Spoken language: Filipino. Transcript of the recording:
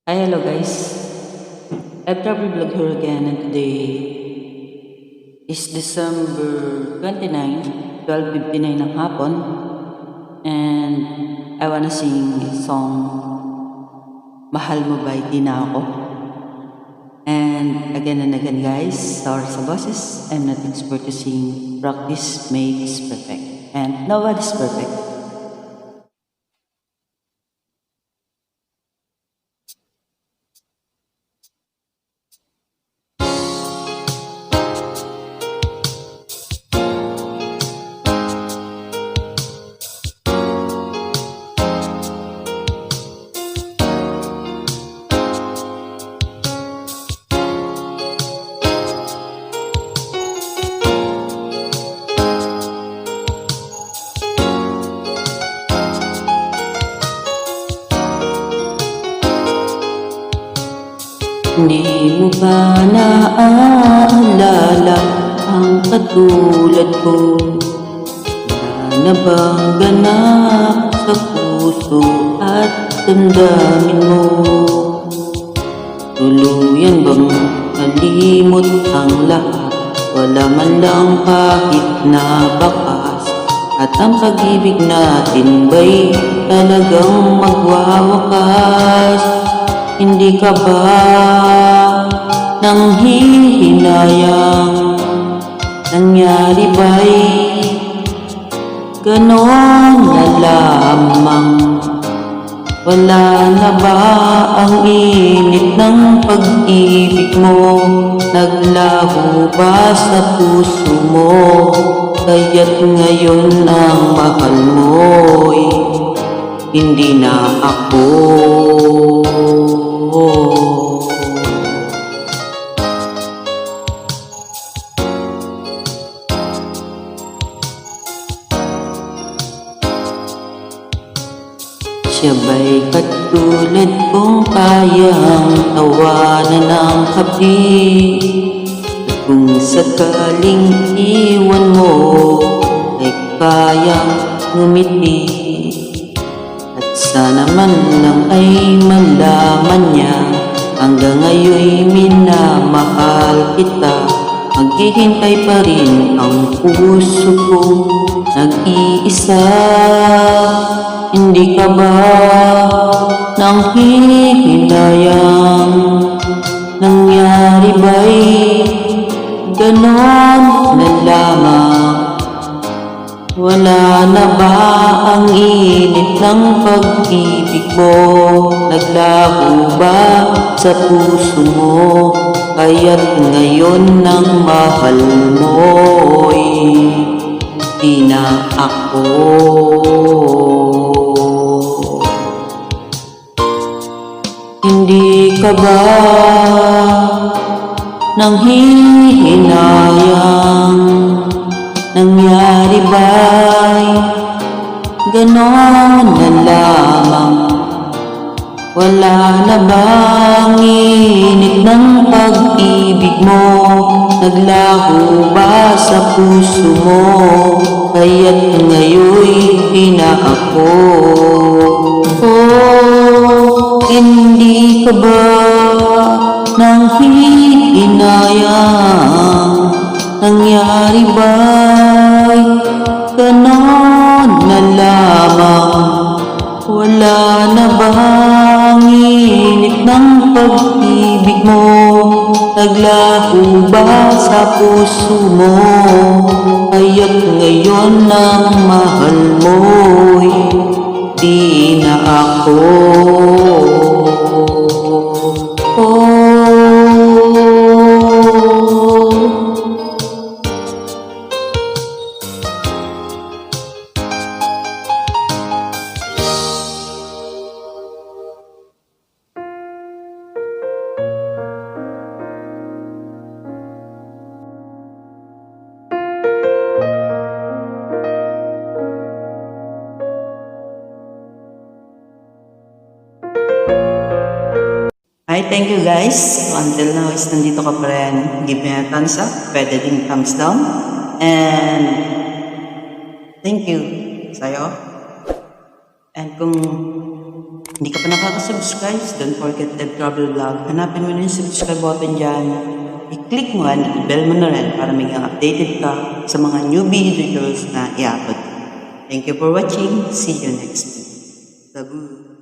Hi, hello guys. I've traveled vlog here again, and today is December 29, 12:59 ng hapon, and I wanna sing a song Mahal Mo Ba Di Na Ako. And again guys, sorry sa boses, I'm not expert to sing. Practice makes perfect, and nobody's perfect. Di mo ba naaalala ang katulad ko na bang ganap sa puso at damdamin mo? Tuluyan bang nalimot ang lahat? Wala man lang kahit na bakas. At ang pag-ibig natin ba'y talagang magwawakas? Hindi ka ba nang hihinayang? Nangyari ba'y ganon na lamang? Wala na ba ang init ng pag-ibig mo? Naglaho ba sa puso mo? Kaya't ngayon ang mahal mo'y hindi na ako. Siya ba'y katulad kong kayang tawanan ng habi? At kung sakaling iwan mo, ay kayang ngumiti. At sana man lang ay malaman niya, hanggang ngayon'y minamahal kita. Maghihintay pa rin ang puso ko, nag-iisa. Hindi ka ba nang hihinayang? Nangyari ba'y ganon na lamang? Wala na ba ang init ng pag-ibig mo? Naglaho ba sa puso mo? Kaya't ngayon ang mahal mo'y di na ako. Hindi ka ba nang hihinayang? Nangyari ba'y ganon na lamang? Wala na bang init ng pag-ibig mo? Naglaho ba sa puso mo? Kaya't ngayon'y di na ako. Oh, hindi ka ba nang hihinayang? Nangyari ba'y ganon na lamang? Wala na bang init ng pag-ibig mo? Naglaho ba sa puso mo? Kaya't ngayon ang mahal mo'y di na ako. Hi, thank you guys. Until now is nandito ka pa rin. Give me a thumbs up. Pwede din thumbs down. And thank you sa'yo. And kung hindi ka pa nakaka-subscribe, don't forget Dev Travel Vlog. Hanapin mo na yung subscribe button dyan. I-click mo yan, i-bell mo na rin para maging updated ka sa mga new videos na i-upload. Thank you for watching. See you next week. Babu!